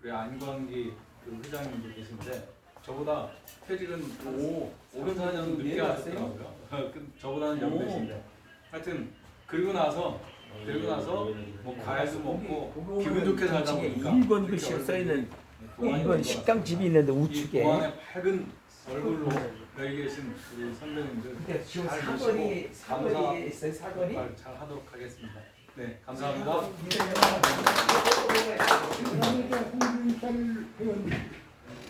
우리 안광기 그 회장님도 계신데 저보다 퇴직은 5년 늦게 하셨더라고요. 저보다는 연배신데 하여튼 그리고 나서 뭐 과일도 먹고 기분 좋게 살다 보니까 1번 글씨가 써있는 1번 식당집이 있는데 우측에 동안의 밝은 얼굴로 여기 계신 우리 선배님들 지금 잘 사거리 모시고 사거리에 있어요. 사거리. 잘 하도록 하겠습니다. 네, 감사합니다. 홍준철 의원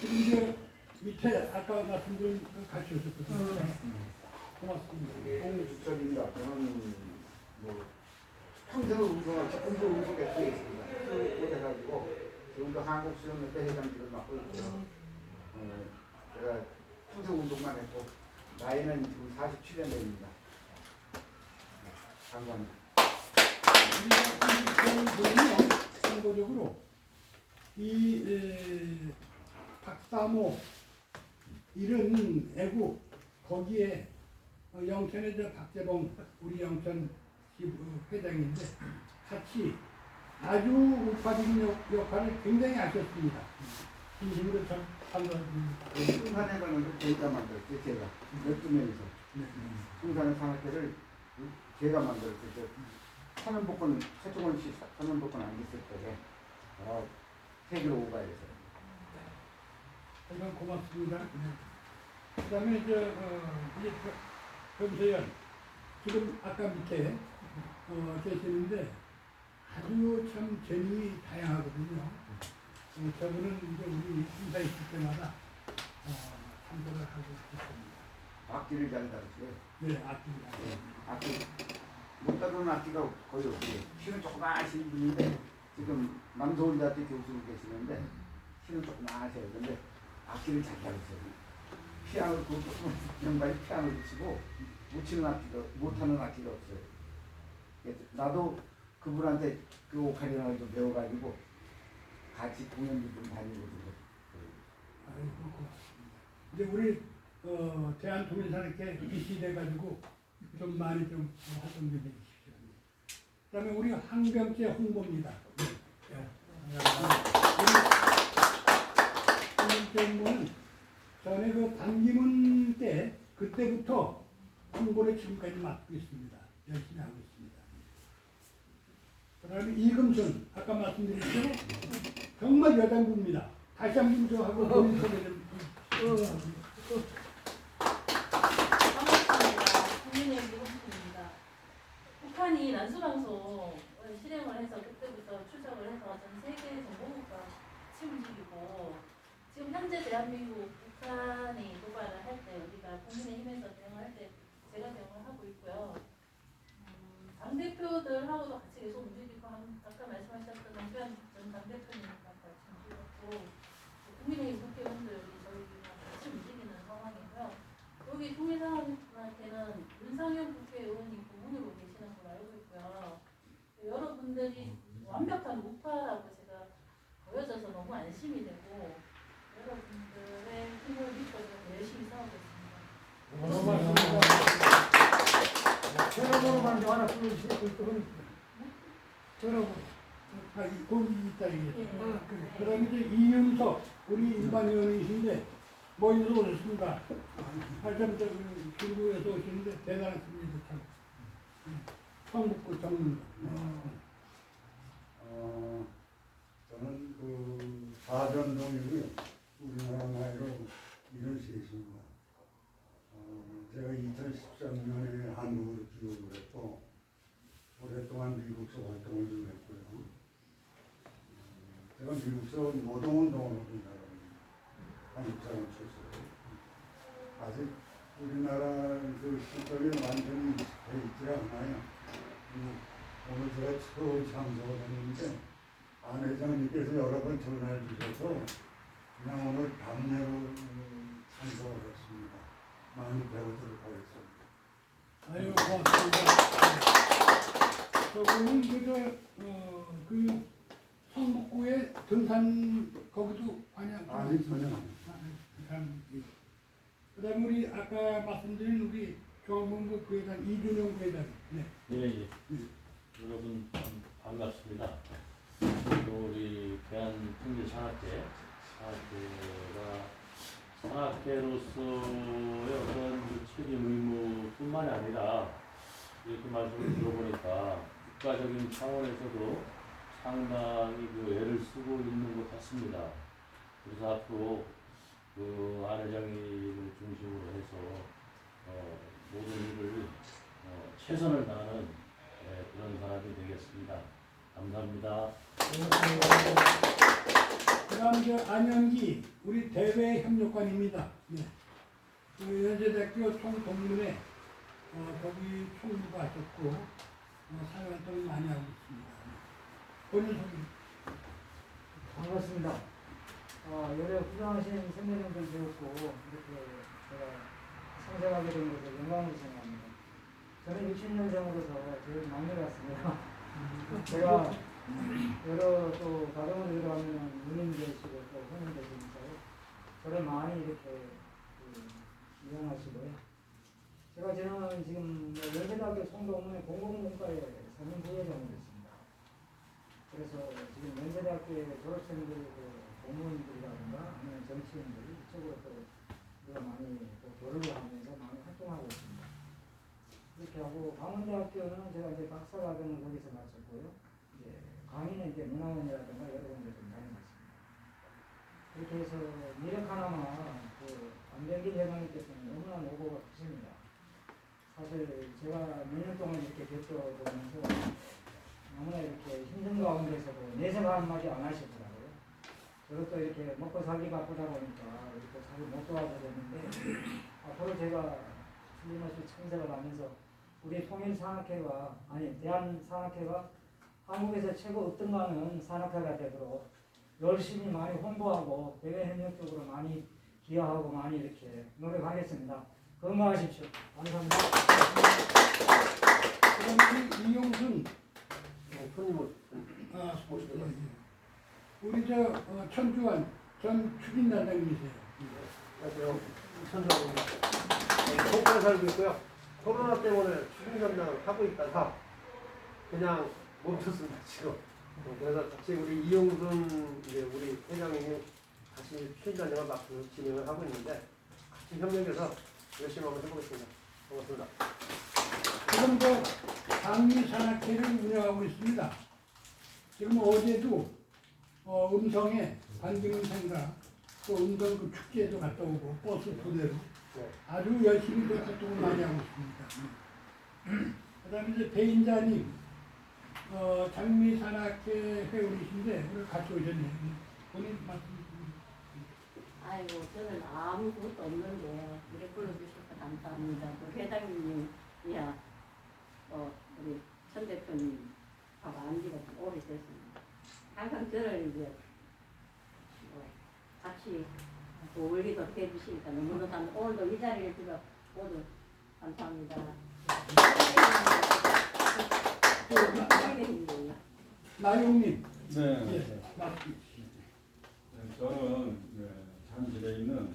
지금 이제 밑에 아까 말씀드린 같이 오셨거든요. 고맙습니다. 홍준철입니다. 저는 뭐 평생 운동에 서 있습니다. 그래가지고 지금도 한국수영협회 회장직을 맡고 있고요. 제가 평생 운동만 했고 나이는 지금 47년 됩니다. 감사합니다. 참고적으로 이 박사모 이런 애국 거기에 영천의 저 박재봉 우리 영천 회장인데 같이 아주 우파적인 역할을 굉장히 하셨습니다. 진심으로 참 감사드립니다. 풍산회관을 제가 만들었어요. 제가 12명이서 풍산의 산악회를 제가 만들었어요. 사면복권 최종원 씨 사면복권 안 있을 때에 세계로 오가야 돼서. 정말 고맙습니다. 그다음에 이제 변세현 지금 아까 밑에 계시는데 아주 참 재능이 다양하거든요. 저분은 이제 우리 행사 있을 때마다 참석을 하고 있습니다. 악기를 잘 다루고요. 네, 악기입니다. 악기 못 다루는 악기가 거의 없어요. 키는 조그마하신 분인데 지금 남서울대학교 교수로 계시는데 키는 조그마하세요. 근데 악기를 잘 다루세요. 피아노 그 양반이 피아노를 치고 못하는 악기가 없어요. 나도 그분한테 그 오카리나를 좀 배워가지고 같이 공연도 좀 다니거든요. 아이고 고맙습니다. 이제 우리 대한통일산업회 이시돼가지고 좀 많이 좀 활동 좀 해주십시오. 그다음에 우리 항병제 홍보입니다. 항병제 홍보는 전에 그 반기문 때 그때부터 홍보를 지금까지 맡고 있습니다. 열심히 하고 있습니다. 그다음에 이금순 아까 말씀드렸죠? 정말 여장부입니다. 다시 한번 저 하고 본인 소개 좀. 반갑습니다. 국민의힘 이금순입니다. 북한이 난수방송 실행을 해서 그때부터 추적을 해서 전 세계 정보국가 같이 움직이고 지금 현재 대한민국 북한이 도발을 할 때 우리가 국민의힘에서 대응할 때 제가 대응을 하고 있고요. 당대표들하고도 같이 계속 움직이고 아까 말씀하셨던 남편 전 당대표님과 같이 움직였고 국민의힘 국회의원들이 저희가 같이 움직이는 상황이고요. 여기 통일산업한테는 윤상현 국회의원이 고문으로 계시는 걸로 알고 있고요. 여러분들이 완벽한 우파라고 제가 보여져서 너무 안심이 되고 여러분들의 힘을 믿고 열심히 싸우고 있습니다. 전화번호만 좀 하나 불러주시고 전화번호 거기 있다 이게. 그다음에 이제 이윤석 우리 일반 의원이신데 먼저 오셨습니다. 하여튼 중국에서 오시는데 대단하십니다 참. 성북구 정문. 저는 그 사전동이고요. 우리나라 나이로 73입니다. 제가 2013년에 한국으로 귀국을 했고 오랫동안 미국서 활동을 좀 했고요. 제가 미국서 노동운동을 한 사람입니다. 한국 사람 출신이에요. 아직 우리나라 그 시점이 완전히 돼 있지 않아요. 오늘 제가 처음 참석을 했는데 안 회장님께서 여러 번 전화를 주셔서 그냥 오늘 밤내로 참석을 했습니다. 많이 배우도록 하겠습니다. 아유 고맙습니다. 저분은 그 성북구의 등산 거기도 아니 전혀 아닙니다. 그다음에 우리 아까 말씀드린 우리 중앙본부 부회장 이준영 부회장. 네. 예. 여러분 반갑습니다. 또 우리 대한통일 산악계로서의 어떤 그 책임 의무뿐만이 아니라 이렇게 말씀을 들어보니까 국가적인 차원에서도 상당히 그 애를 쓰고 있는 것 같습니다. 그래서 앞으로 그 안 회장님을 중심으로 해서 모든 일을 최선을 다하는 그런 사람이 되겠습니다. 감사합니다. 그다음 저 안영기 우리 대외 협력관입니다. 네. 그 연세대학교 총동문회 거기 총무가 하셨고 사회활동을 많이 하고 있습니다. 본인 소개. 반갑습니다. 여러 훌륭하신 선배님들 배웠고 이렇게 제가 성장하게 된 것을 영광으로 생각합니다. 저는 60년생으로서 제일 막내 같습니다. 제가 여러 또 가정을 들어가면 누님 계시고 또 형님 계시니까요. 저를 많이 이렇게 이용하시고요. 저는 지금 연세대학교 송도문의 공공문과에 선임 부회장으로 있습니다. 그래서 지금 연세대학교의 졸업생들 공무원들이라든가 아니면 정치인들 이쪽으로 또 우리가 많이 또 교류를 하면서 많이 활동하고 있습니다. 이렇게 하고 강원대학교는 제가 이제 박사과정을 거기서 마쳤고요. 이제 강의는 이제 문화원이라든가 여러 군데 좀 다녀봤습니다. 그렇게 해서 미력 하나만 그 안병길 회장님께서는 너무나 노고가 크십니다. 사실 제가 몇 년 동안 이렇게 겪어보면서 너무나 이렇게 힘든 가운데서도 내세가 한마디 안 하시더라고요. 저것도 이렇게 먹고 살기 바쁘다 보니까 이렇게 잘 못 도와드렸는데 앞으로 제가 틀림없이 참석을 하면서 우리 통일산악회가 대한산악회가 한국에서 최고 으뜸가는 산악회가 되도록 열심히 많이 홍보하고 대외 협력적으로 많이 기여하고 많이 이렇게 노력하겠습니다. 건강하십시오. 감사합니다. 그다음에 이용순 손님을 우리 천주환 전 추진단장님이세요. 안녕하세요. 천정입니다. 서울에 살고 있고요. 코로나 때문에 추진단장을 하고 있다가 그냥 멈췄습니다, 지금. 그래서 같이 우리 이용순 우리 회장님이 다시 추진단장을 맡고 진행을 하고 있는데 같이 협력해서 열심히 한번 해보겠습니다. 고맙습니다. 지금 장미산악회를 운영하고 있습니다. 지금 어제도 음성에 반기문생과 또 음성 그 축제에도 갔다 오고 버스 부대로 아주 열심히 그 활동을 많이 하고 있습니다. 그다음에 이제 배인자님 장미산악회 회원이신데 오늘 같이 오셨네요. 본인 말씀 좀. 아이고 저는 아무것도 없는데 이렇게 불러주셔서 감사합니다. 그 회장님이야 우리 천 대표님하고 안지가 좀 오래됐습니다. 항상 저를 이제 같이 어울리도록 해주시니까 너무너무 감사합니다. 오늘도 이 자리를 빌어 모두 감사합니다. 나용님. 네. 예, 말씀. 저는 잠실에 있는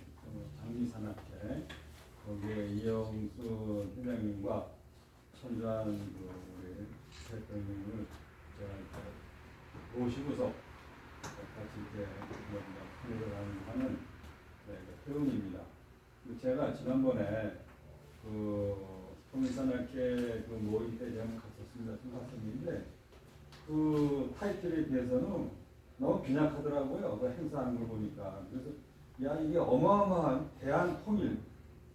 장미산악회 거기에 이영수 회장님과 천주환 우리 대표님을 제가 모시고서 같이 이렇게 협력을 하는 회원입니다. 제가 지난번에 통일산악회 모임 때 제가 갔었습니다. 좀 갔었는데 그 타이틀에 비해서는 너무 빈약하더라고요. 그 행사하는 걸 보니까. 그래서 야 이게 어마어마한 대한 통일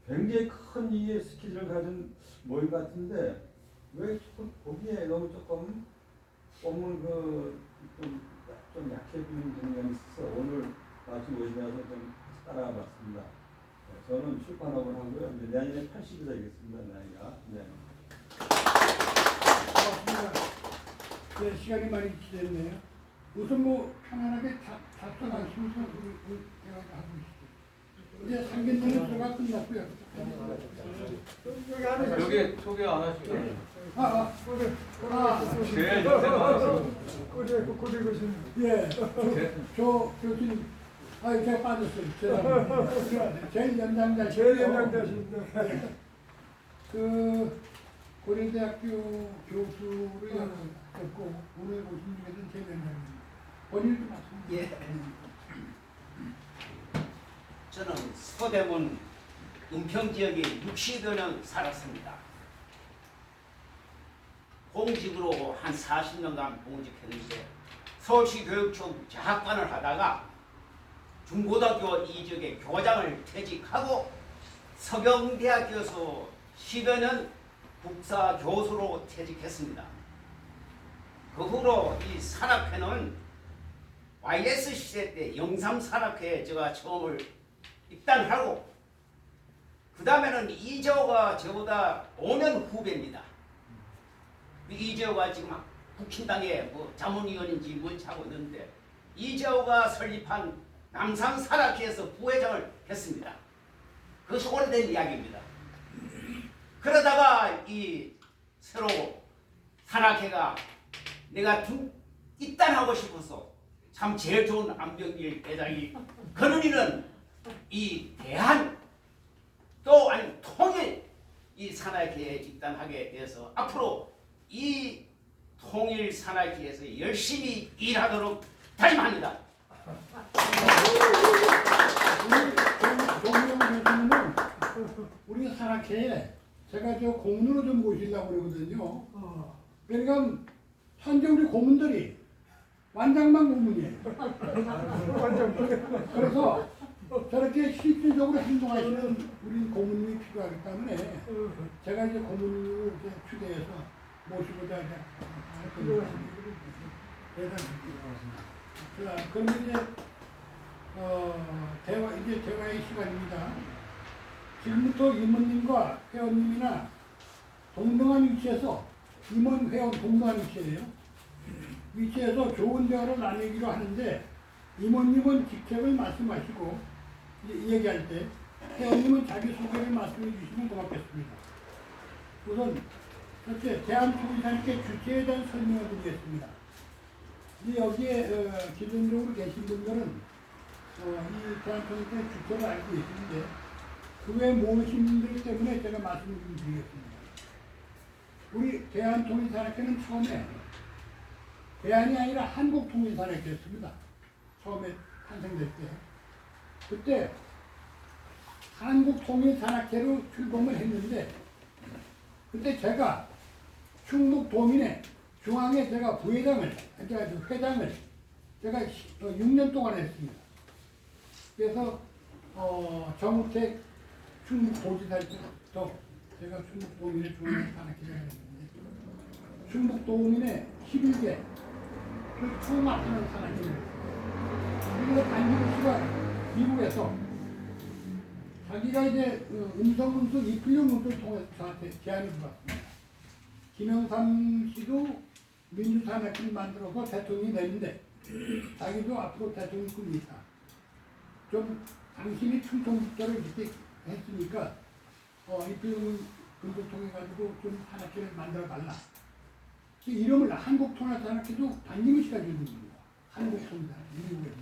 굉장히 큰 이게 스케줄을 가진 모임 같은데 왜 거기에 너무 조금 좀 약해 보이는 점이 있어서 오늘 마침 오시면서 좀 따라와봤습니다. 저는 출판업을 하고요. 이제 내년에 80이 되겠습니다. 나이가. 네. 고맙습니다. 네, 시간이 많이 지났네요. 우선 편안하게 답변하시면서 우리 대화를 하고 있습니다. 이제 상견례는 들어가 끝났고요. 여기 소개 안 하시고. 제일 인생 많으시고. 예, 저 교수님, 제가 빠졌어요. 죄송합니다. 제일 연장자시죠. 그 고려대학교 교수를 했고 오늘 오신 중에는 제일 연장자입니다. 본인도 맞습니다. 예. 저는 서대문 은평 지역에 60여 년 살았습니다. 공직으로 한 40년간 공직했는데 서울시 교육청 재학관을 하다가 중고등학교 이 지역에 교장을 퇴직하고 서경대학교에서 10여 년 국사 교수로 퇴직했습니다. 그 후로 이 산악회는 YS 시대 때 영삼 산악회에 제가 처음을 입단하고 그 다음에는 이재호가 저보다 5년 후배입니다. 이재호가 지금 국힘당에 뭐 자문위원인지 뭔지 하고 있는데 이재호가 설립한 남산 산악회에서 부회장을 했습니다. 그것이 오래된 이야기입니다. 그러다가 이 새로 산악회가 내가 입단하고 싶어서 참 제일 좋은 안병길 회장이 그러니는 이 대한 또 아니 통일 이 산악회에 입단하게 돼서 앞으로 이 통일 산악회에서 열심히 일하도록 다짐합니다. 정명 교수님은 우리 산악회에 제가 저 고문으로 좀 모시려고 그러거든요. 그러니까 현재 우리 고문들이 완장만 고문이에요. 그래서 저렇게 실질적으로 행동하시는 우리 고문님이 필요하기 때문에 제가 이제 고문님을 이렇게 추대해서 모시고자 했거든요. 자, 그럼 이제 대화의 시간입니다. 지금부터 임원님과 회원님이나 동등한 위치에서 임원, 회원 동등한 위치에서 좋은 대화를 나누기로 하는데 임원님은 직책을 말씀하시고 얘기할 때 회원님은 자기소개를 말씀해 주시면 고맙겠습니다. 우선 첫째, 대한통일사님께 주체에 대한 설명을 드리겠습니다. 여기에 기본적으로 계신 분들은 이 대한통일사의 주체를 알고 계시는데 그 외에 모르신 분들 때문에 제가 말씀을 좀 드리겠습니다. 우리 대한통일사학회는 처음에 대한이 아니라 한국통일사학회였습니다. 처음에 탄생될 때. 그때 한국통일산악회로 출범을 했는데 그때 제가 충북도민회 중앙에 제가 부회장을, 그러니까 회장을 제가 6년 동안 했습니다. 그래서 정우택 충북도지사 때부터 제가 충북도민회 중앙에 산악회를 했는데 충북도민회 11개 그 처음 맡는 산악회를 그래서 안기부 씨가 미국에서 자기가 이제 음성운수, 입필용 운수를 통해서 저한테 제안을 들어왔습니다. 김영삼 씨도 민주산악회를 만들어서 대통령이 되는데 자기도 앞으로 대통령 꿈이 있다. 좀 당신이 충청북도를 이렇게 했으니까 입필용 운수를 통해 가지고 좀 산악회를 만들어 달라. 그 이름을 한국통일산악회도 안기부 씨가 주는 겁니다. 한국통일산악회 미국에서.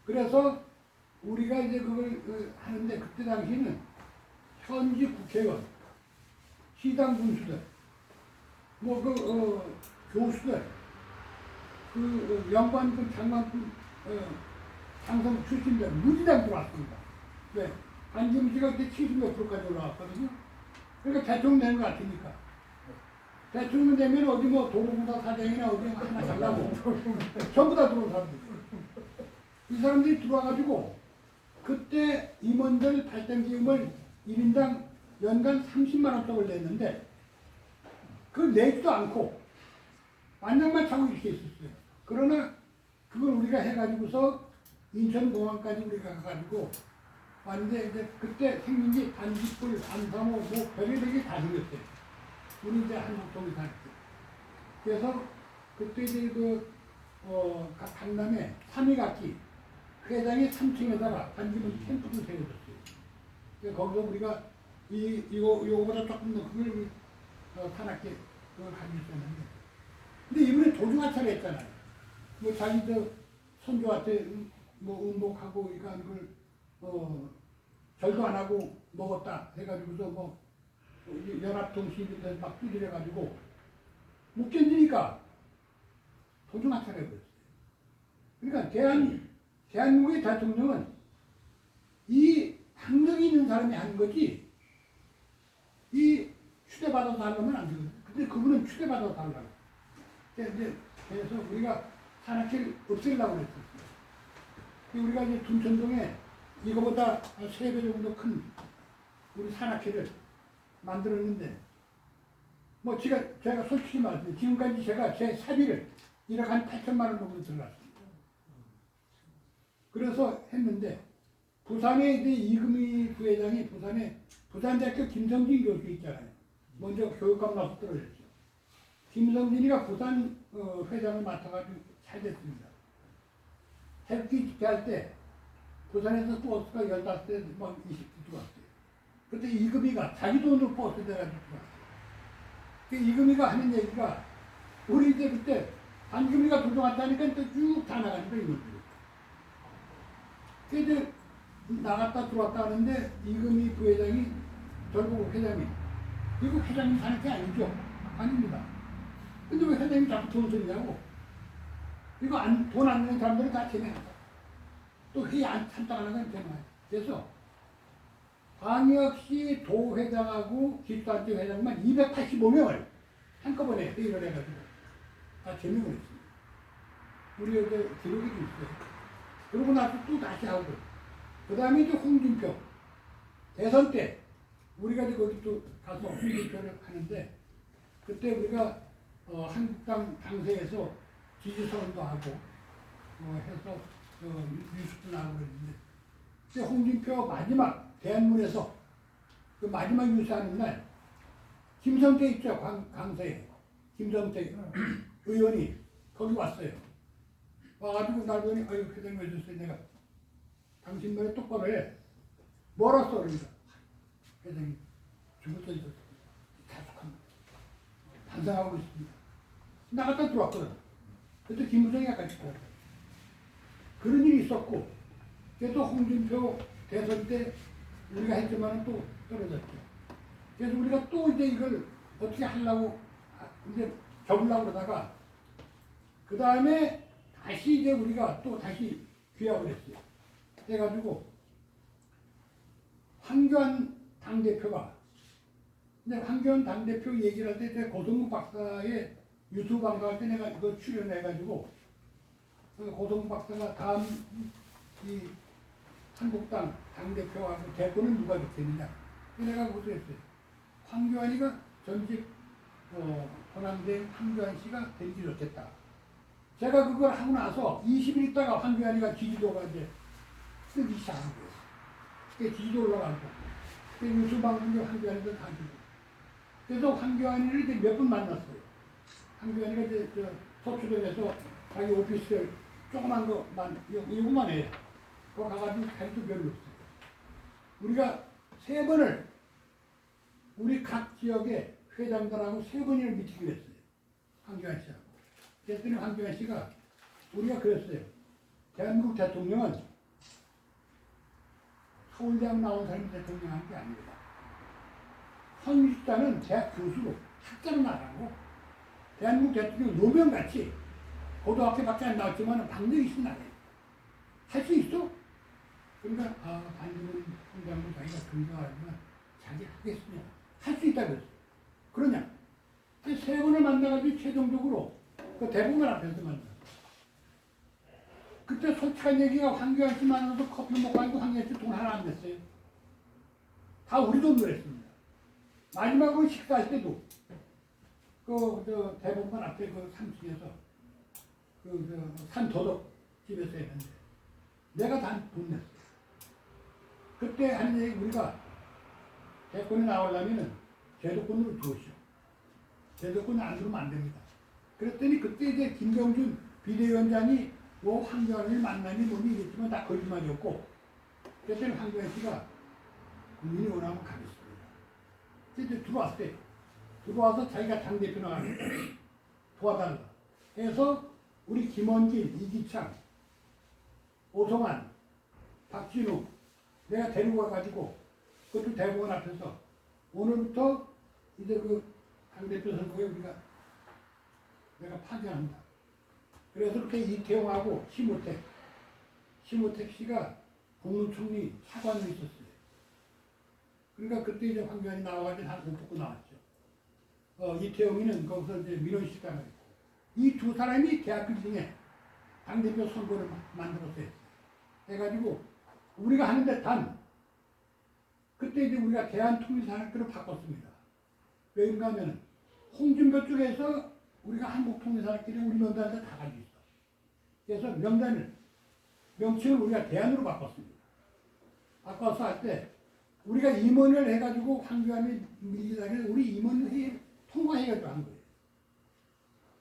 그래서 우리가 이제 그걸 하는데 그때 당시에는 현지 국회의원, 시당 군수들, 교수들, 영관군, 장관군, 장성 출신들 무지당 들어왔습니다. 네. 안기부 씨가 그때 70몇 프로까지 올라왔거든요. 그러니까 대통령 되는 것 같으니까. 대통령 되면 어디 도로공사 사장이나 어디 하나 잘라고 전부 다 들어온 사람들. 이 사람들이 들어와가지고 그때 임원들 발전기금을 1인당 연간 30만원씩을 냈는데 그걸 내지도 않고 만장만 차고 이렇게 있었어요. 그러나 그걸 우리가 해가지고서 인천공항까지 우리가 가가지고 왔는데 이제 그때 생긴 게 반딧불, 반사모, 별의별 게 다 생겼어요. 우리 이제 한국통일 살 때. 그래서 그때 이제 강남에 3위각기 회장이 3층에다가 반기문 캠프를 세워줬어요. 거기서 우리가 이거보다 조금 더 그걸 산악회 그걸 가지고 있었는데 근데 이번에 도중하차를 했잖아요. 자기 손주한테 음복하고 이걸 절도 안 하고 먹었다 해가지고서 연합통신에서 막 두드려가지고 못 견디니까 도중하차를 해버렸어요. 그러니까 대한민국의 대통령은 이 학력이 있는 사람이 하는 거지 이 추대받아서 하려면 안 되거든. 근데 그분은 추대받아서 하려고. 그래서 우리가 산악회를 없애려고 그랬었어요. 우리가 이제 둔천동에 이거보다 3배 정도 큰 우리 산악회를 만들었는데 뭐 제가 솔직히 말씀드리면 지금까지 제가 제 사비를 1억 한 8천만 원 정도 들어갔습니다. 그래서 했는데 부산에 이제 이금희 부회장이 부산대학교 김성진 교수 있잖아요. 먼저 교육감 나서 떨어졌죠. 김성진이가 부산 회장을 맡아가지고 잘 됐습니다. 태극기 집회할 때 부산에서 버스가 15대 막 20대 들어왔어요. 그때 이금희가 자기 돈으로 버스 대가지고 들어왔어요. 그 이금희가 하는 얘기가 우리 이제 그때 안금희가 도둑한다니까 쭉 다 나가니까 이것들이. 그 이제 나갔다 들어왔다 하는데 이금희 부회장이 결국 회장이 이거 회장님 사는 게 아니죠? 아닙니다. 근데 왜 회장님 자꾸 돈 쓰냐고. 이거 돈 안 내는 사람들은 다 제명한다. 또 회의 안 참석하는 건 제명한다. 그래서 광역시 도회장하고 기초단체 회장만 285명을 한꺼번에 회의를 해가지고 다 제명을 했습니다. 우리 여기 기록이 좀 있어요. 그러고 나서 또 다시 하고 그 다음에 이제 홍준표 대선 때 우리가 이제 거기 또 가서 홍준표를 하는데 그때 우리가 한국당 당세에서 지지선도 하고 해서 뉴스도 나오고 그랬는데 그때 홍준표 마지막 대한문에서 그 마지막 뉴스하는 날 김성태 있죠. 강서에 김성태 의원이 거기 왔어요. 와가지고 날 보니 아유 회장님 왜 줬어요. 내가 당신 말에 똑바로 해. 뭐라 써 그러니까 회장님 죽을 있었어. 자숙합니다. 반성하고 있습니다. 나갔다 들어왔거든. 그때 김부정이가 같이 들어왔어요. 그런 일이 있었고 그래도 홍준표 대선 때 우리가 했지만 또 떨어졌죠. 그래서 우리가 또 이제 이걸 어떻게 하려고 이제 접으려고 그러다가 그 다음에 다시 이제 우리가 또 다시 귀합을 했어요. 해가지고 황교안 당대표가 근데 황교안 당대표 얘기를 할 때 제가 고성국 박사의 유튜브 방송할 때 내가 이거 출연해가지고 고성국 박사가 다음 이 한국당 당대표하고 대권은 누가 좋겠느냐 내가 그것도 했어요. 황교안이가 전직 호남대 황교안 씨가 되기 좋겠다. 제가 그걸 하고 나서 20일 있다가 황교안이가 지지도가 이제 뜨기 시작한 거예요. 그게 지지도 올라가고 그 뉴스 방송에 황교안이가 다 주고 그래서 황교안이를 이제 몇 분 만났어요. 황교안이가 이제 서초동에서 자기 오피스를 조그만 거만 이거만 해요. 그거 가가지고 자기도 별로 없어요. 우리가 3번을 우리 각 지역의 회장들하고 3번이나 미팅을 했어요. 황교안 씨하고. 그랬더니 황교안 씨가 우리가 그랬어요. 대한민국 대통령은 서울대학 나온 사람이 대통령한 게 아닙니다. 황유식자는 대학 교수로 학자로 나가고 대한민국 대통령 노무현같이 고등학교밖에 안 나왔지만 박력이 있으면 나가요. 할 수 있어? 그러니까 반기문 총장도 자기가 긍정하지만 자기 하겠으냐 할 수 있다 그랬어. 그러냐? 그 3번을 만나가지고 최종적으로 그 대법원 앞에서 만나. 그때 솔직한 얘기가 황교안 씨 만나서 커피 먹고 하니까 황교안 씨 돈 하나 안 냈어요. 다 우리 돈으로 했습니다. 마지막으로 식사할 때도 대법원 앞에 그 3층에서 산도덕 집에서 했는데 내가 다 돈 냈어요. 그때 하는 얘기 우리가 대권에 나오려면은 제도권으로 들어오시오. 제도권 안 들어오면 안 됩니다. 그랬더니 그때 이제 김병준 비대위원장이 황교안을 만나니 뭐니 이랬지만 다 거짓말이었고 그랬더니 황교안 씨가 국민이 원하면 가겠습니다. 이제 들어왔어요. 들어와서 자기가 당대표 나가는 도와달라 해서 우리 김원길, 이기창, 오성환, 박진우 내가 데리고 와가지고 그것도 대법원 앞에서 오늘부터 이제 그 당대표 선거에 내가 파견한다. 그래서 그렇게 이태용하고 심우택 씨가 국무총리 차관으로 있었어요. 그러니까 그때 이제 황교안이 나와가지고 다 못 뽑고 나왔죠. 이태용이는 거기서 이제 민원실장을 했고, 이 두 사람이 대학교 중에 당대표 선거를 만들었어요. 해가지고 우리가 하는데 그때 이제 우리가 대한통일사학교로 바꿨습니다. 왜인가 하면 홍준표 쪽에서 우리가 한국통일사학교를 우리 명단에서 다 가지고 있어. 그래서 명칭을 우리가 대안으로 바꿨습니다. 바꿔서 할 때 우리가 임원을 해가지고 황교안이 밀리다가 우리 임원회의 통과해가지고 한 거예요.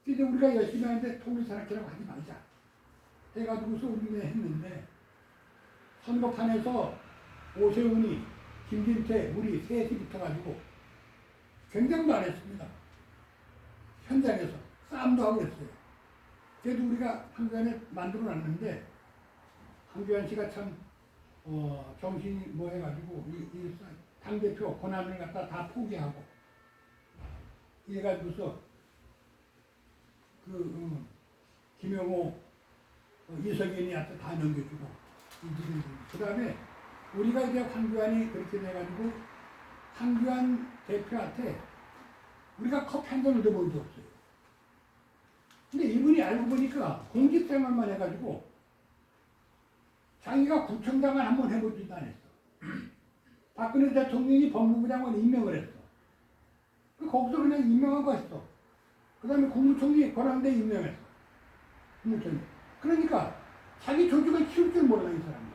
그래서 우리가 열심히 하는데 통일사학교라고 하지 말자 해가지고서 우리가 했는데, 선거판에서 오세훈이, 김진태, 우리 셋이 붙어가지고 굉장히 잘했습니다. 현장에서 싸움도 하고 그랬어요. 그래도 우리가 황교안을 만들어놨는데, 황교안 씨가 참 정신이 뭐 해가지고 이 당대표 권한을 갖다 다 포기하고 이래가지고서 김영호, 이석연이한테 다 넘겨주고, 그 다음에 우리가 이제 황교안이 그렇게 돼가지고 황교안 대표한테 우리가 커피 한 잔 얻어본 적 없어요. 근데 이분이 알고 보니까 공직생활만 해가지고 자기가 구청장을 한번 해보지도 않았어. 박근혜 대통령이 법무부 장관 임명을 했어. 거기서 그냥 임명하고 했어. 그 다음에 국무총리 권한대 임명했어. 국무총리. 그러니까 자기 조직을 키울 줄 몰라, 이 사람이.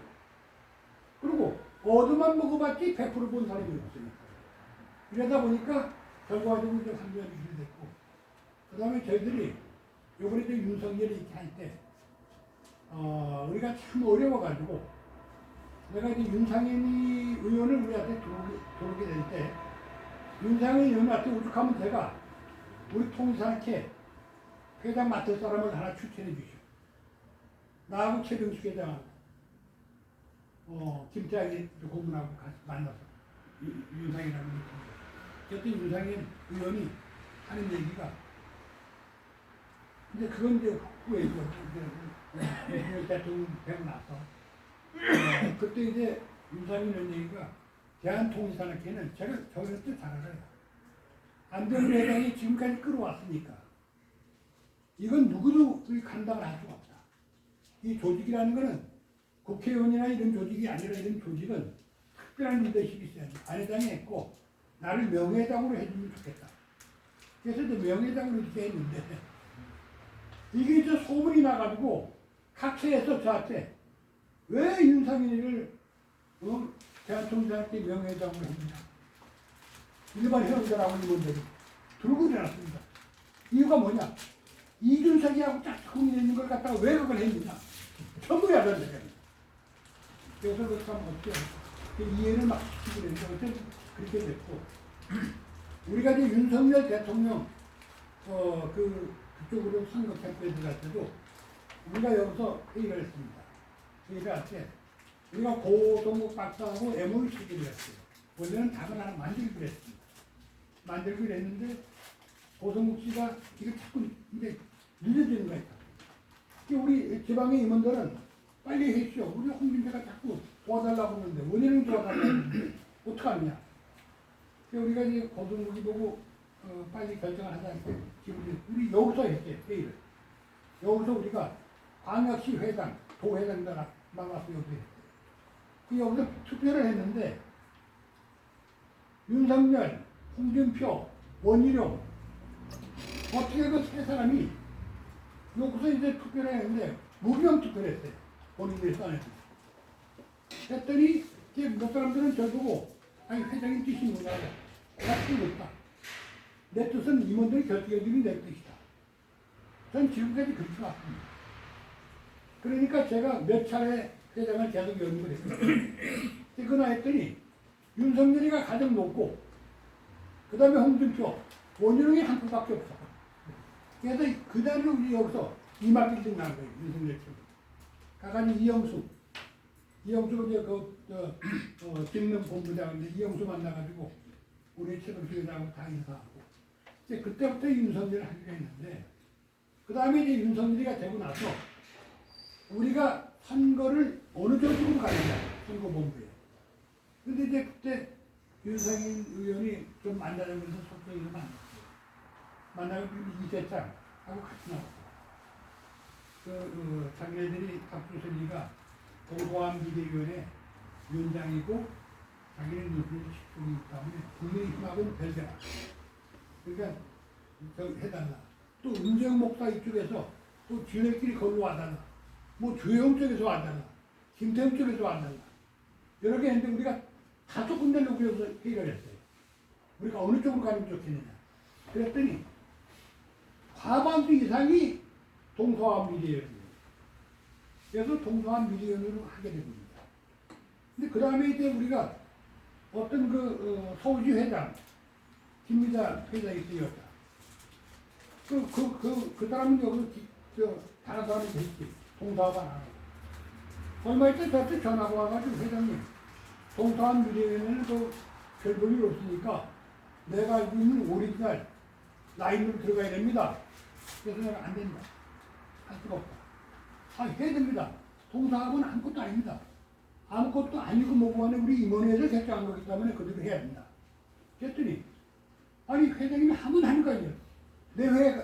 그리고 얻어만 먹어봤지 100% 본 사람이 없으니까. 이러다 보니까 결과적으로 이제 황교안이 이렇게 됐고, 그 다음에 저희들이 요번에 이제 윤석열이 이렇게 할 때, 우리가 참 어려워가지고, 내가 이제 윤상현이 의원을 우리한테 들어오게 될 때, 윤상현 의원한테 오죽하면 제가 우리 통일사학회 회장 맡을 사람을 하나 추천해 주시오. 나하고 최병식 회장하고, 김태학이 고문하고 같이 만나서, 윤상현하고 이렇게. 그때 윤상현 의원이 하는 얘기가, 근데 그건 이제 후에죠. 이제 대통령 되고 나서. 그때 이제 윤상현 의원 얘기가, 대한통일사학회는 제가 저기서 잘 알아요. 안병일 회장이 지금까지 끌어왔으니까 이건 누구도 감당을 할 수가 없다. 이 조직이라는 거는 국회의원이나 이런 조직이 아니라, 이런 조직은 특별한 리더십이 있어야 돼. 안 회장이 했고 나를 명예회장으로 해주면 좋겠다. 그래서 이제 명예회장으로 이렇게 했는데, 이게 이제 소문이 나가지고 각처에서 저한테 왜 윤상현이를 대한통일사학회 명예회장으로 했느냐. 일반 회원들하고 임원들이 들고 일어났습니다. 이유가 뭐냐? 이준석이하고 짝꿍이 있는 걸 갖다가 왜 그걸 했느냐? 전부 야단들이야. 그래서 그 참 어때요? 이해를 막 시키고 그랬는데 어쨌든 그렇게 됐고, 우리가 이제 윤석열 대통령 그쪽으로 선거 캠프에 들어갈 때도 우리가 여기서 회의를 했습니다. 회의를 할 때 우리가 고동국 박사하고 MOU 체결을 했어요. 원래는 답을 하나 만들기로 했습니다. 만들기로 했는데 고성국 씨가 이거 자꾸 이제 늦어지는 거예요. 우리 지방의 임원들은 빨리 해주시오. 우리 홍준표가 자꾸 도와달라고 하는데 원인은 도와달라고 하는데 어떡하느냐. 우리가 이제 고성국이 보고 빨리 결정을 하자 할 때 지금 우리 여기서 했어요. 회의를. 여기서 우리가 광역시 회장, 도회장들 막아서 여기서 했어요. 여기서 투표를 했는데 윤석열, 홍준표, 원희룡 어떻게 그 세 사람이 여기서 이제 투표를 했는데 무기명 투표를 했어요. 본인들이 써내서. 했더니 몇 사람들은 저보고 아니 회장님 뜻이 뭐냐고. 내가 틀렸다. 내 뜻은 임원들이 결정해주는 내 뜻이다. 전 지금까지 그렇게 왔습니다. 그러니까 제가 몇 차례 회장을 계속 연구를 했어요. 그러나 했더니 윤석열이가 가장 높고 그 다음에 홍준표, 원희룡이 한 표밖에 없어. 그래서 그 자리로 우리 여기서 이막일등 난 거예요. 윤석열 쪽. 가가지고 이영수가 이제 김능 본부장인데 이영수 만나가지고 우리 최동식 회장하고 다 인사하고 이제 그때부터 윤석열을 하기로 했는데, 그 다음에 이제 윤석열이가 되고 나서 우리가 선거를 어느 정도로 가느냐 윤상인 의원이 좀 만나자고 해서 속속이 만났어요. 만나고 이대장 하고 같이 나왔고 자기네들이 박주선이가 동서안 비대위원회 위원장이고 자기는 무슨 식품이 있기 때문에 국민힘하고는 별개라. 그러니까 해달라. 또 은정 목사 이쪽에서 또 지네끼리 걸로 와달라. 뭐 주영 쪽에서 와달라. 김태형 쪽에서 와달라. 여러 개 했는데 우리가 5군데 놓고서 회의를 했어요. 우리가 어느 쪽으로 가면 좋겠느냐. 그랬더니 과반수 이상이 동서안 미디어연이에요. 그래서 동서안 미디어연으로 하게 됩니다. 근데 그 다음에 이제 우리가 어떤 서울시 회장, 김미자 회장이 되었다. 그 사람은 여기서 다른 사람이 됐지. 동서안 안 하고. 얼마 있다 저한테 전화가 와가지고 회장님, 동서안 미디어연은 별 볼일 없으니까 내가 알고 있는 오리지널 라인으로 들어가야 됩니다. 그래서 내가 안 된다. 할 수가 없다. 해야 됩니다. 동사하고는 아무것도 아닙니다. 아무것도 아니고 뭐고 안에 우리 임원회에서 결정한 거기 때문에 그대로 해야 된다. 그랬더니 아니 회장님이 하면 하는 거 아니에요.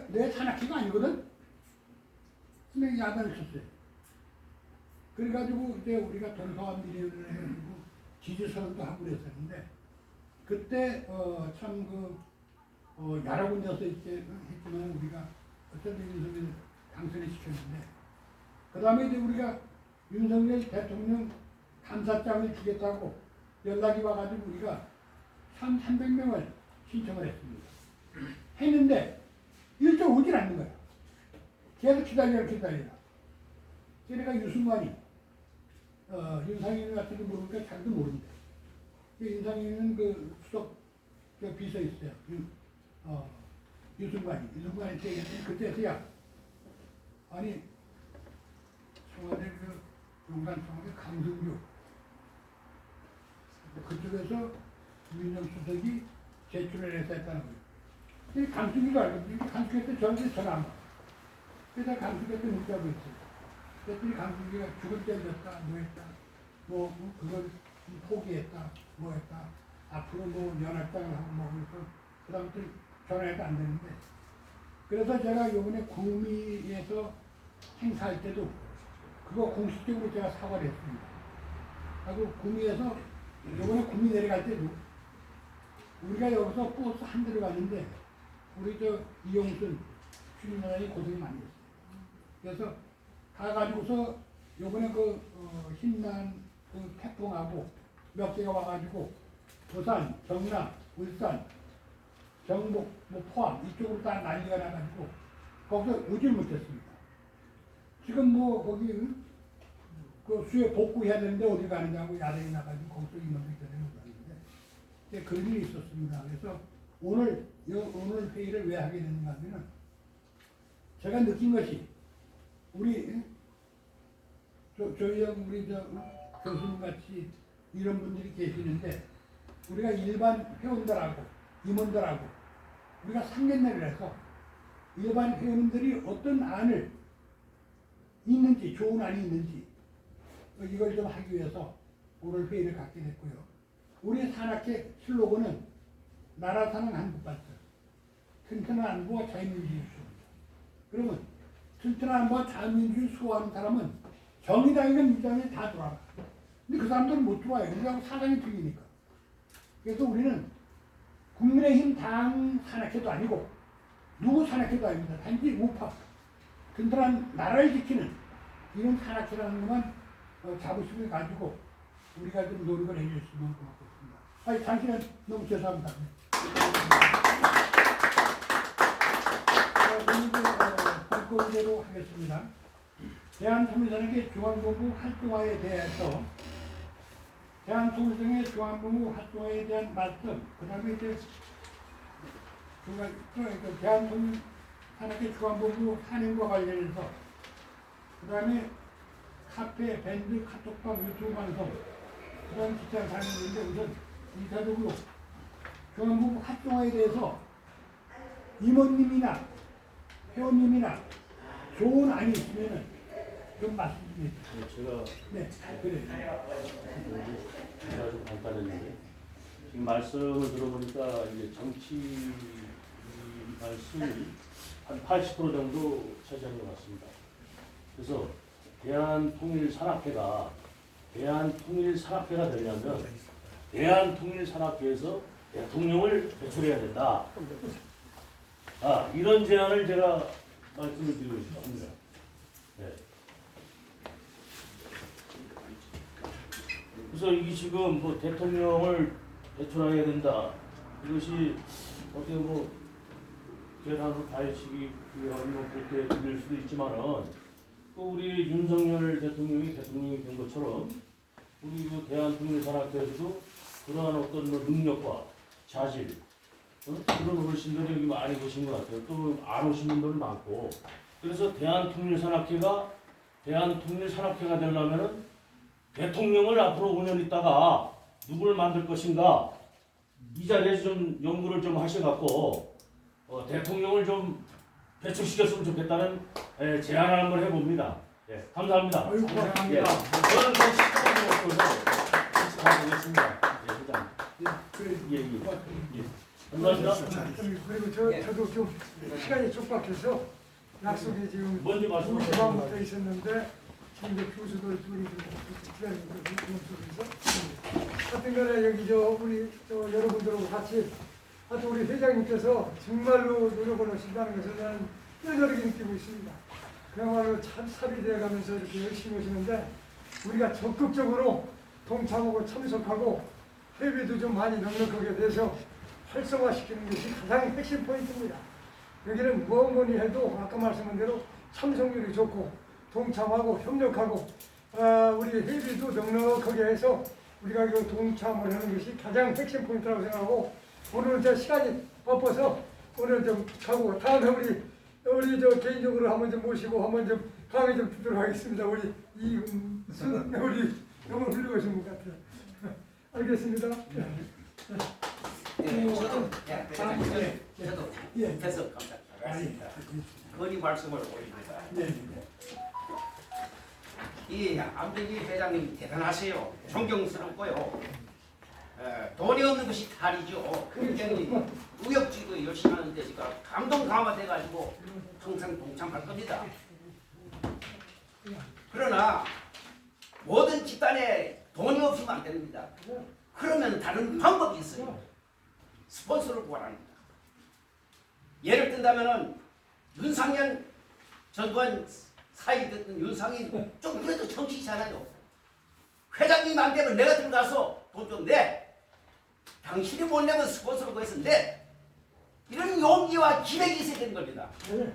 내 산악회가 아니거든. 분명히 야단을 쳤어요. 그래가지고 이제 우리가 동서안 미디어를 해가지고 지지선언도 하고 그랬었는데 그때 참 여러 군데서 이제 했지만 우리가 어떤 윤석열 당선을 시켰는데 그 다음에 이제 우리가 윤석열 대통령 감사장을 주겠다고 연락이 와가지고 우리가 300명을 신청을 했습니다. 했는데 일정 오질 않는 거야. 계속 기다리라. 그러니까 유승만이 윤상현 같은 거 모르니까 자기도 모른대. 윤상현은 수석 비서 있어요. 유승만한테 얘기했더니 그때서야 아니 청와대 용산 청와대 강승규 그쪽에서 민정수석이 제출을 해서 했다는 거예요. 근데 강승규가 알거든요. 강승규한테 저한테 전화 안 받아. 그래서 강승규한테 문자도 있어요. 그랬더니 강승규가 죽을 때 됐다, 뭐 했다, 그걸 포기했다, 뭐 했다, 앞으로 연합장을 하고 그래서 그 다음부터 전화해도 안 되는데 그래서 제가 요번에 구미에서 행사할 때도 그거 공식적으로 제가 사과를 했습니다. 하고 구미에서 요번에 구미 내려갈 때도 우리가 여기서 버스 한 대를 갔는데 우리 이용순 주민단이 고생이 많이 했어요. 그래서 가가지고서 요번에 신난 태풍하고 몇 개가 와가지고 부산, 경남, 울산, 경북, 포항 이쪽으로 다 난리가 나가지고 거기서 오질 못했습니다. 지금 거기 수해 복구해야 되는데 어디 가느냐고 야단이 나가지고 거기서 인원들이 되는 그런 일이 있었습니다. 그래서 오늘 회의를 왜 하게 됐는가 하면은 제가 느낀 것이 우리 조희영 우리 교수님 같이 이런 분들이 계시는데 우리가 일반 회원들하고 임원들하고 우리가 상견례를 해서 일반 회원들이 어떤 안을 있는지 좋은 안이 있는지 이걸 좀 하기 위해서 오늘 회의를 갖게 됐고요. 우리 산악회 슬로건은 나라 사는 한국발전 튼튼한 안보와 자유민주주의 수호입니다. 그러면 튼튼한 안보와 자유민주주의 수호하는 사람은 정의당이나 민주당에 다 들어와. 근데 그 사람들은 못 들어와요. 우리하고 사상이 틀리니까. 그래서 우리는 국민의힘 당 산악회도 아니고 누구 산악회도 아닙니다. 단지 우파 튼튼한 나라를 지키는 이런 산악회라는 것만 자부심을 가지고 우리가 좀 노력을 해주셨으면 고맙겠습니다. 아니 당신은 너무 죄송합니다. 본거대로 하겠습니다. 대한통일선악회 중앙본부 활동화에 대해서 대한통일선의 중앙본부 활동화에 대한 말씀, 그 다음에 이제 대한통일선악회 중앙본부 산행과 관련해서 그 다음에 카페, 밴드, 카톡방, 유튜브 방송 그런 기타 사항이 있는데 우선 일차적으로 중앙본부 활동화에 대해서 임원님이나 회원님이나 좋은 안이 있으면 좀 말씀 좀 해주세요. 제가 네, 그래요. 아주 간단했는데 이 말씀을 들어보니까 이제 정치 말씀이 한 80% 정도 차지하는 것 같습니다. 그래서 대한통일산악회가 되려면 대한통일산악회에서 대통령을 배출해야 된다. 이런 제안을 제가 말씀을 드리고 싶습니다. 네. 그래서 이게 지금 뭐 대통령을 배출해야 된다. 이것이 어떻게 뭐 계란으로 발식이 그렇게 들릴 수도 있지만은 또 우리 윤석열 대통령이 된 것처럼 우리 그 대한통일산악회에서도 그러한 어떤 뭐 능력과 자질 그런 어르신들이 여기 많이 계신 것 같아요. 또 안 오신 분들은 많고. 그래서 대한통일산악회가 되려면은 대통령을 앞으로 5년 있다가 누구를 만들 것인가 이 자리에서 좀 연구를 좀 하셔갖고 대통령을 좀 배출시켰으면 좋겠다는 제안을 한번 해봅니다. 예, 감사합니다. 아유, 고맙습니다. 예, 저는 그 시간이 없어서 같이 가보겠습니다. 예, 회장님. 예. 감사합니다. 그리고 저도 좀 시간이 촉박해서 약속이 지금 먼저 말씀하세요. 2시간부터 있었는데 지금 이제 교수들 둘이 좀 기다리고 하여튼 간에 여기 우리 여러분들하고 같이 하여튼 우리 회장님께서 정말로 노력을 하신다는 것을 나는 뼈저리게 느끼고 있습니다. 그야말로 참 삽입되어 가면서 이렇게 열심히 하시는데 우리가 적극적으로 동참하고 참석하고 회비도 좀 많이 넉넉하게 돼서 활성화시키는 것이 가장 핵심 포인트입니다. 여기는 뭐니 해도 아까 말씀한 대로 참석률이 좋고 동참하고 협력하고 우리 회비도 넉넉하게 해서 우리가 그 동참을 하는 것이 가장 핵심 포인트라고 생각하고 오늘은 저 시간이 바빠서 오늘 좀 가고 다음에 우리 개인적으로 한번 좀 모시고 한번 좀 강의 좀 듣도록 하겠습니다. 우리 우리 너무 훌륭하신 것 같아요. 알겠습니다. 저도 대해서 감사합니다. 건의 말씀을 올립니다. 이 안배기 회장님 대단하세요. 존경스럽고요. 돈이 없는 것이 탈이죠. 굉장히 우역지도 열심히 하는데 지금 감동 감화돼가지고 항상 동참할 겁니다. 그러나 모든 집단에 돈이 없으면 안 됩니다. 그러면 다른 방법이 있어요. 스폰서를 구하랍니다. 예를 든다면은 윤상현 전두환 사이 됐던 윤상이 좀 그래도 정치잖아요. 회장님 안 되면 내가 들어가서 돈 좀 내. 당신이 못 내면 스폰서를 구해서 내. 이런 용기와 기획이 있어야 되는 겁니다.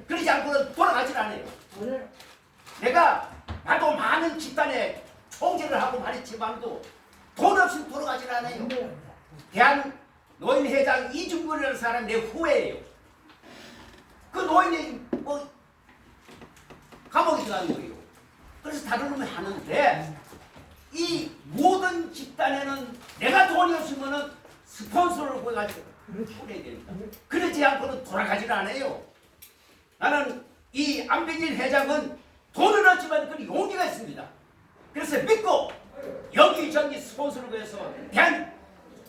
그러지 않고는 돌아가질 않아요. 내가 나도 많은 집단에 총재를 하고 말했지만도 돈 없이 돌아가질 않아요. 대한 노인회장 이중근이라는 사람 내 후배예요. 그 노인이 뭐 감옥에 들어간 거예요. 그래서 다른 놈이 하는데 이 모든 집단에는 내가 돈이 없으면은 스폰서를 구해가지고 보내야 됩니다. 그러지 않고는 돌아가질 않아요. 나는 이 안배길 회장은 돈은 없지만 그 용기가 있습니다. 그래서 믿고 여기저기 스폰서를 구해서 대한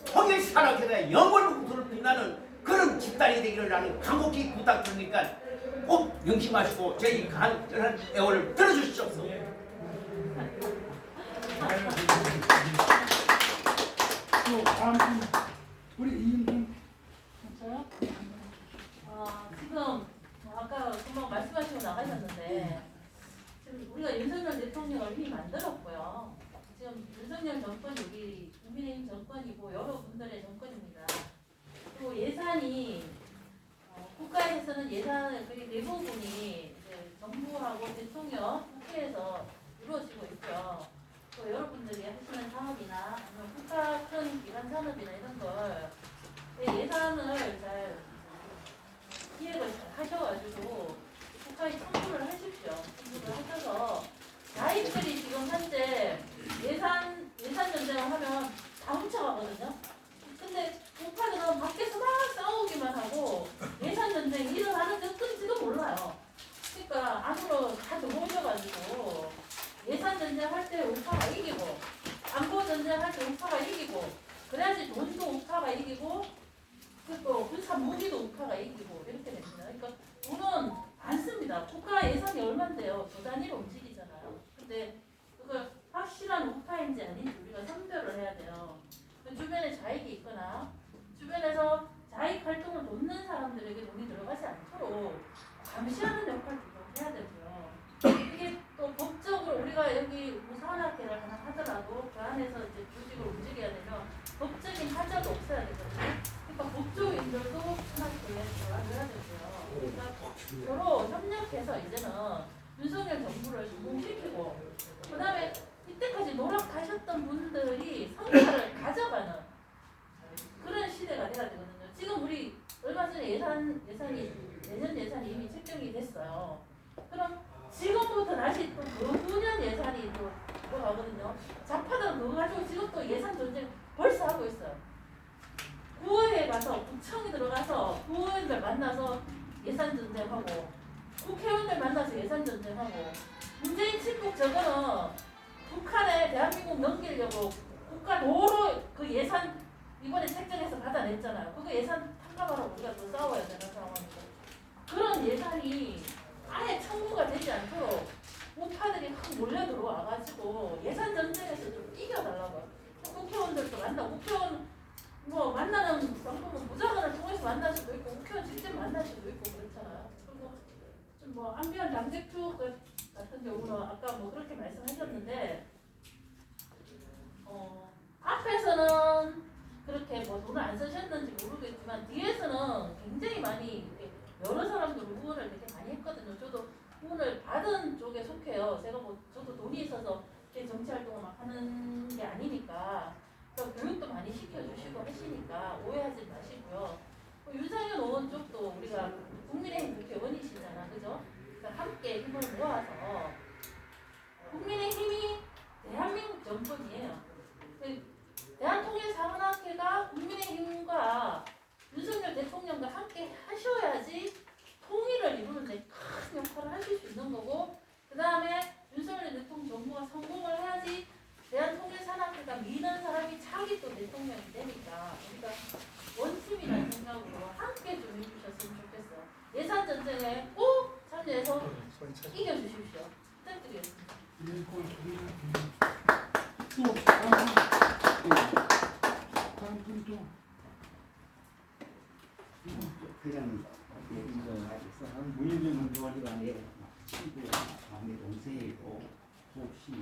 통일산악회에 영원으로 빛나는 그런 집단이 되기를 나는 간곡히 부탁드리니까 꼭 명심하시고 저희 간절한 애원을 들어주시옵소서. 우리 이인준 저요? 지금 아까 금방 말씀하시고 나가셨는데 지금 우리가 윤석열 대통령을 이미 만들었고요. 지금 윤석열 정권이 우리 국민의힘 정권이고 여러분들의 정권입니다. 그리고 예산이 국가에서는 예산의 거의 대부분이 이제 정부하고 대통령 국회에서 이루어지고 있죠. 또 여러분들이 하시는 사업이나 아니면 국가 큰 기관 산업이나 이런 걸 예산을 잘 기획을 잘 하셔가지고 국가에 청구를 하십시오. 청구를 하셔서 나이들이 지금 현재 예산 전쟁을 하면 다 훔쳐가거든요. 근데 국가는 밖에서 막 싸우기만 하고 예산 전쟁이 일어나는데 어떤지도 몰라요. 그러니까 안으로 다 들어오셔가지고 예산 전쟁 할 때 우파가 이기고 안보 전쟁 할 때 우파가 이기고 그래야지 돈도 우파가 그거 가지고 지금 또 예산 전쟁 벌써 하고 있어요. 9월에 가서 구청에 들어가서 의원들 만나서 예산 전쟁하고 국회의원들 만나서 예산 전쟁하고 문재인 친국 저거는 북한에 대한민국 넘기려고 국가 도로 그 예산 이번에 책정해서 받아냈잖아요. 그거 예산 탕감하라고 우리가 또 싸워야 되는 상황이고 그런 예산이 아예 청구가 되지 않도록 우파들이 확 몰려 들어와가지고 예산 전쟁에서 좀 이겨달라고요. 국회의원들도 만나고 국회의원 뭐 만나는 방법은 무자관을 통해서 만날 수도 있고 국회의원 직접 만날 수도 있고 그렇잖아요. 그리고 좀 뭐 안비안 당대표 같은 경우는 아까 뭐 그렇게 말씀하셨는데 앞에서는 그렇게 뭐 돈을 안 쓰셨는지 모르겠지만 뒤에서는 굉장히 많이 이렇게 여러 사람들 후원을 되게 많이 했거든요. 저도 후원을 받은 쪽에 속해요. 제가 뭐 저도 돈이 있어서 이렇게 정치 활동을 막 하는 게 아니니까 교육도 많이 시켜주시고 하시니까 오해하지 마시고요. 유상현 의원 쪽도 우리가 국민의힘 국회의원이시잖아, 그죠? 그러니까 함께 힘을 모아서 국민의힘이 대한민국 정권이에요. 대한통일사관학회가 국민의힘과 윤석열 대통령과 함께 하셔야지 통일을 이루는 데 큰 역할을 하실 수 있는 거고 그 다음에 윤석열 대통령 정부가 성공을 해야지 대한통일사관학회가 미는 사람이 자기 또 대통령이 되니까 우리가 원팀이라는 생각으로 함께 좀 해주셨으면 좋겠어요. 예산 전쟁에 꼭 참여해서 이겨주십시오. 부탁드리겠습니다. 또 다음 분 또. 그냥 인정하겠어. 무일비 운동하기가 아니라 친구야, 마음의 동생이고 혹시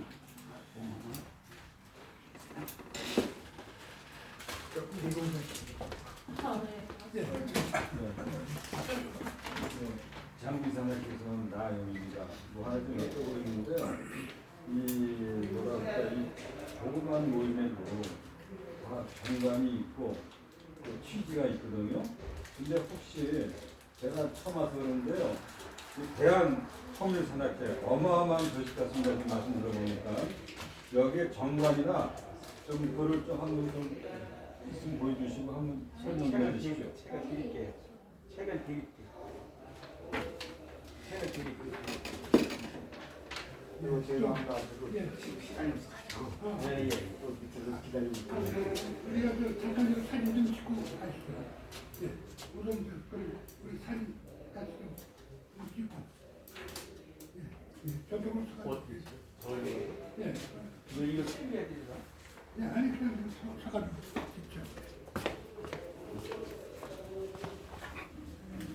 장비산업께서는 나영입니다. 뭐 하나 좀 여쭤보고 있는데요. 이 뭐랄까 이 조그만 모임에도 다 정관이 있고 또 취지가 있거든요. 근데 혹시 제가 처음 와서 그러는데요. 대한 통일산학회 어마어마한 조직 같습니다. 지금 말씀 들어보니까 여기에 정관이나 좀 그걸 좀 한번 좀 있으면 보여주시고 한번 설명 좀 해주십시오. 제가 드릴게요. 책을 드릴게요. 책을 드릴게요. 이거 제가 한번 지금 시간이 없어가지고. 예. 또 밑에서 기다리고 있어요. 우리가 그 잠깐 그 사진 좀 찍고 가시죠. 예. 우선 우리 사진 같이 좀 찍고. 예. 저쪽으로 서가지고. 예. 이거 챙겨야 되나? 예. 아니 그냥 서가지고.